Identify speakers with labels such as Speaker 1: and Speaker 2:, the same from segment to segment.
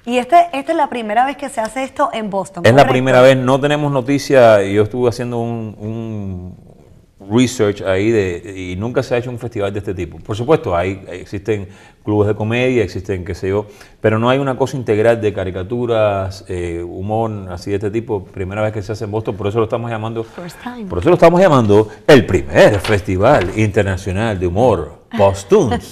Speaker 1: Y esta es la primera vez que se hace esto en Boston.
Speaker 2: Es la
Speaker 1: ¿correcto?
Speaker 2: primera vez, no tenemos noticia, yo estuve haciendo un research ahí y nunca se ha hecho un festival de este tipo. Por supuesto, existen clubes de comedia, existen qué sé yo, pero no hay una cosa integral de caricaturas, humor, así de este tipo. Primera vez que se hace en Boston, por eso lo estamos llamando, el primer festival internacional de humor, Bostoons.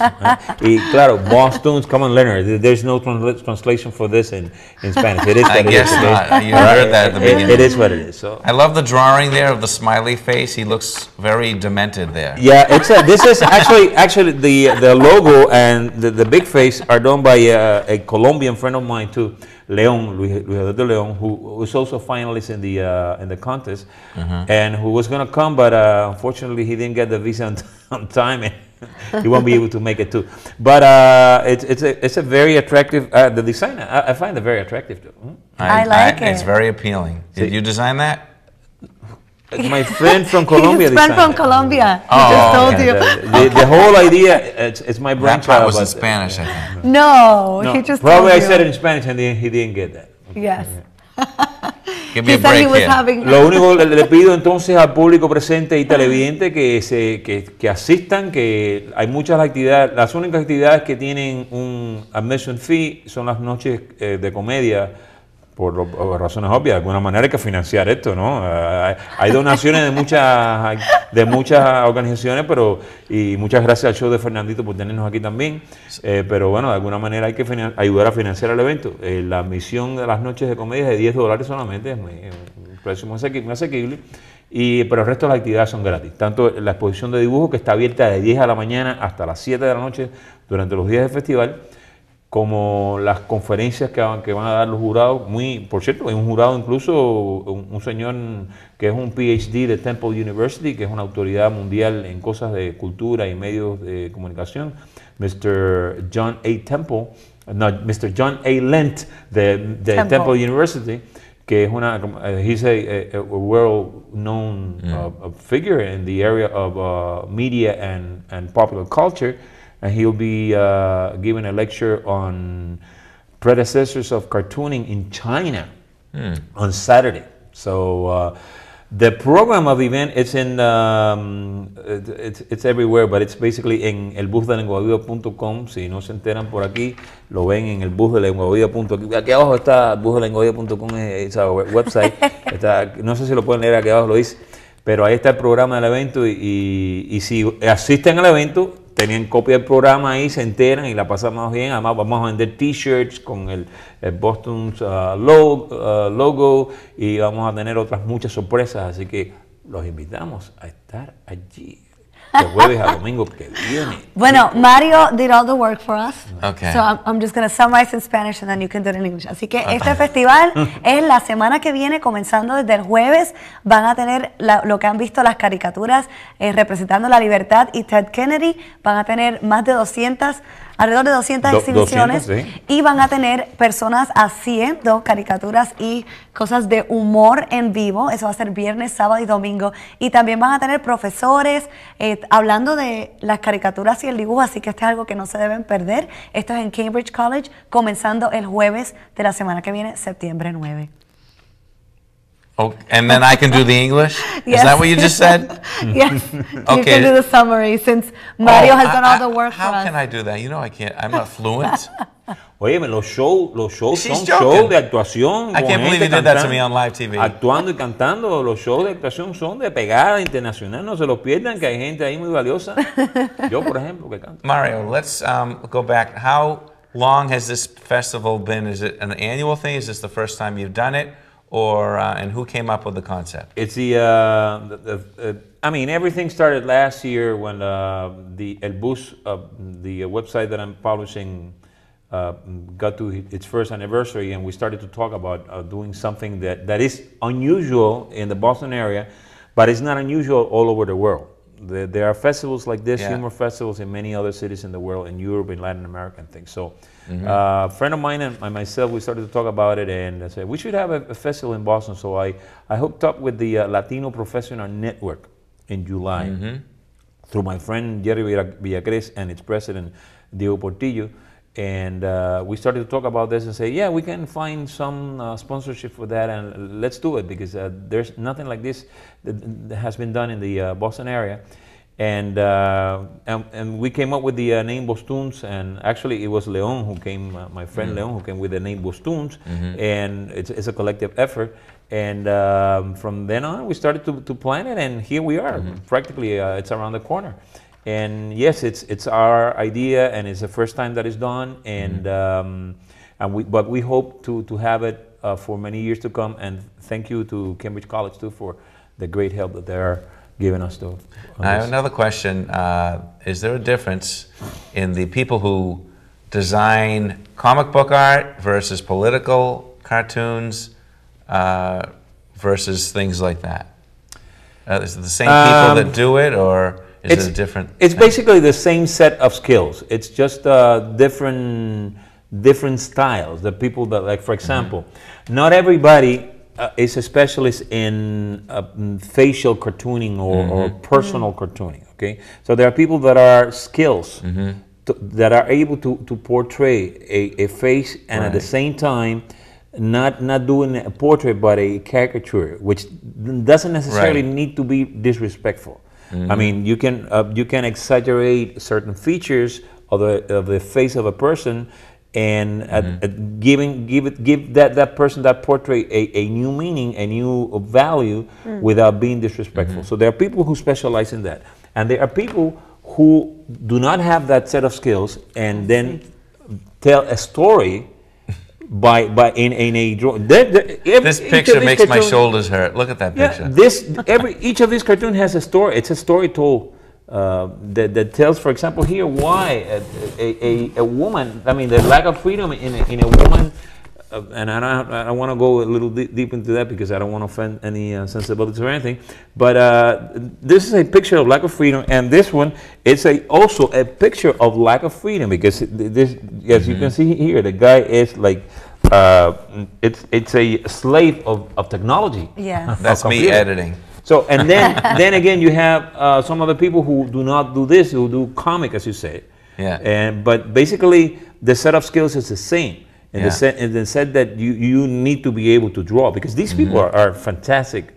Speaker 2: Y claro, Bostoons, come on Leonard, there's no translation for this in Spanish. It is what
Speaker 3: I
Speaker 2: it is.
Speaker 3: guess
Speaker 2: Okay?
Speaker 3: not. You heard that at the beginning.
Speaker 2: It is what it is. So.
Speaker 3: I love the drawing there of the smiley face. He looks very demented there.
Speaker 2: Yeah, this is actually the logo and the big face are done by a Colombian friend of mine too, Leon, Luis Alberto Leon, who was also a finalist in the contest, and who was going to come, but unfortunately he didn't get the visa on time, and he won't be able to make it too. But it's a very attractive. The design I find it very attractive too.
Speaker 1: I like it.
Speaker 3: It's very appealing. Did you design that?
Speaker 2: My friend from Colombia
Speaker 1: His friend
Speaker 2: designed
Speaker 1: from
Speaker 2: it.
Speaker 1: Colombia.
Speaker 3: Oh,
Speaker 1: He just told
Speaker 3: okay.
Speaker 1: you.
Speaker 2: The whole idea, it's my
Speaker 3: That
Speaker 2: brainchild.
Speaker 3: part was in
Speaker 2: but,
Speaker 3: Spanish, I think.
Speaker 1: No,
Speaker 2: no,
Speaker 1: he just
Speaker 2: probably I
Speaker 1: told you.
Speaker 2: said it in Spanish and he didn't get that.
Speaker 1: Yes.
Speaker 3: Give me
Speaker 1: He
Speaker 3: a
Speaker 1: said he
Speaker 3: break
Speaker 1: was
Speaker 3: here.
Speaker 1: having.
Speaker 2: Lo único que le pido entonces al público presente y televidente que asistan, que hay muchas actividades, las únicas actividades que tienen un admission fee son las noches de comedia, por razones obvias. De alguna manera hay que financiar esto, ¿no? Hay donaciones de muchas organizaciones, y muchas gracias al show de Fernandito por tenernos aquí también, pero bueno, de alguna manera hay que ayudar a financiar el evento. La admisión de las noches de comedia es de $10 solamente, es un precio muy asequible, pero el resto de las actividades son gratis. Tanto la exposición de dibujo, que está abierta de 10 de la mañana hasta las 7 de la noche durante los días del festival, como las conferencias que van a dar los jurados. Por cierto, hay un jurado incluso, un señor que es un PhD de Temple University, que es una autoridad mundial en cosas de cultura y medios de comunicación, Mr. John A. Lent de Temple University, que es he's a world-known figure in the area of media and popular culture. And he'll be giving a lecture on predecessors of cartooning in China on Saturday. So the program of the event it's everywhere, but it's basically en elbusdelenguaviva.com. Si no se enteran por aquí, lo ven en elbusdelenguaviva.com. Aquí abajo está elbusdelenguaviva.com, esa website. No sé si lo pueden leer, aquí abajo lo dice. Pero ahí está el programa del evento y si asisten al evento, tenían copia del programa ahí, se enteran y la pasamos bien. Además vamos a vender t-shirts con el Bostoons logo y vamos a tener otras muchas sorpresas. Así que los invitamos a estar allí de jueves a domingo que viene.
Speaker 1: Bueno, Mario did all the work for us.
Speaker 3: Okay.
Speaker 1: So I'm just going to summarize in Spanish and then you can do it in English. Así que este festival es la semana que viene, comenzando desde el jueves. Van a tener lo que han visto las caricaturas representando la libertad y Ted Kennedy. Van a tener más de 200, alrededor de 200 exhibiciones.
Speaker 2: 200, sí.
Speaker 1: Y van a tener personas haciendo caricaturas y cosas de humor en vivo. Eso va a ser viernes, sábado y domingo. Y también van a tener profesores hablando de las caricaturas y el dibujo. Así que este es algo que no se deben perder. Esto es en Cambridge College, comenzando el jueves de la semana que viene, septiembre 9.
Speaker 3: Oh, and then I can do the English?
Speaker 1: Yes.
Speaker 3: Is that what you just said?
Speaker 1: Yes, you
Speaker 3: Okay.
Speaker 1: can do the summary since Mario has done all the work for
Speaker 3: How
Speaker 1: us.
Speaker 3: can I do that? You know I can't. I'm not fluent.
Speaker 2: Oye, los shows
Speaker 3: She's
Speaker 2: son
Speaker 3: joking.
Speaker 2: shows de actuación.
Speaker 3: I
Speaker 2: con
Speaker 3: can't believe
Speaker 2: gente
Speaker 3: you did that to
Speaker 2: cantando,
Speaker 3: me on live TV.
Speaker 2: Actuando y cantando. Los shows de actuación son de pegada internacional. No se los pierdan, que hay gente ahí muy valiosa. Yo, por ejemplo, que canto.
Speaker 3: Mario, let's go back. How long has this festival been? Is it an annual thing? Is this the first time you've done it? Or and who came up with the concept?
Speaker 2: It's I mean, everything started last year when the El Bus, the website that I'm publishing, got to its first anniversary, and we started to talk about doing something that is unusual in the Boston area, but it's not unusual all over the world. There are festivals like this, humor festivals in many other cities in the world, in Europe, in Latin America, and things. So, a friend of mine and myself, we started to talk about it, and I said we should have a festival in Boston. So I hooked up with the Latino Professional Network in July through my friend Jerry Villacrez and its president Diego Portillo, And we started to talk about this and say, yeah, we can find some sponsorship for that, and let's do it, because there's nothing like this that has been done in the Boston area. And we came up with the name Bostoons, and actually it was Leon who came, my friend Leon, who came with the name Bostoons, and it's a collective effort. And from then on, we started to plan it, and here we are. Practically, it's around the corner. And yes, it's our idea, and it's the first time that it's done, and but we hope to have it for many years to come. And thank you to Cambridge College too for the great help that they're giving us too.
Speaker 3: I have another question. Is there a difference in the people who design comic book art versus political cartoons versus things like that? Is it the same people that do it, or is it a different?
Speaker 2: It's basically the same set of skills. It's just different styles. The people that, like, for example, not everybody is a specialist in facial cartooning or personal cartooning. Okay, so there are people that are skills that are able to portray a face, and at the same time not doing a portrait but a caricature, which doesn't necessarily need to be disrespectful. I mean, you can exaggerate certain features of the face of a person, and give that person, that portrait, a new meaning, a new value, without being disrespectful. So there are people who specialize in that, and there are people who do not have that set of skills, and then tell a story in a drawing.
Speaker 3: This picture makes my shoulders hurt. Look at that picture.
Speaker 2: Yeah, each of these cartoons has a story. It's a story told that tells, for example, here why a woman. I mean, the lack of freedom in a woman. And I don't want to go a little deep into that, because I don't want to offend any sensibilities or anything. But this is a picture of lack of freedom, and this one is also a picture of lack of freedom, because this, as you can see here, the guy is like, it's a slave of technology.
Speaker 1: Yeah,
Speaker 3: that's me editing.
Speaker 2: So, and then again, you have some other people who do not do this, who do comic, as you say.
Speaker 3: Yeah.
Speaker 2: But basically, the set of skills is the same. And they said that you need to be able to draw, because these people are fantastic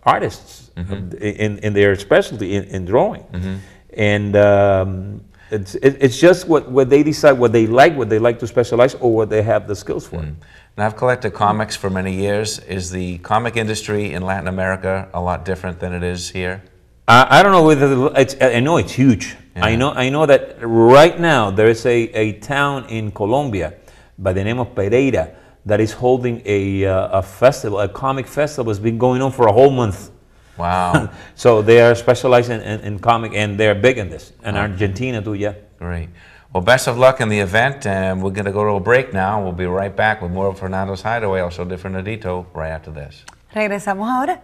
Speaker 2: artists in their specialty in drawing. And it's just what they decide, what they like to specialize, or what they have the skills for.
Speaker 3: Now, I've collected comics for many years. Is the comic industry in Latin America a lot different than it is here?
Speaker 2: I don't know whether I know it's huge.
Speaker 3: Yeah.
Speaker 2: I know that right now there is a town in Colombia by the name of Pereira that is holding a festival, a comic festival. It's been going on for a whole month.
Speaker 3: Wow.
Speaker 2: So they are specialized in comic, and they're big in this. And Argentina too, yeah.
Speaker 3: Great. Well, best of luck in the event, and we're going to go to a break now. We'll be right back with more of Fernando's Hideaway, also Different Edito, right after this.
Speaker 1: Regresamos ahora.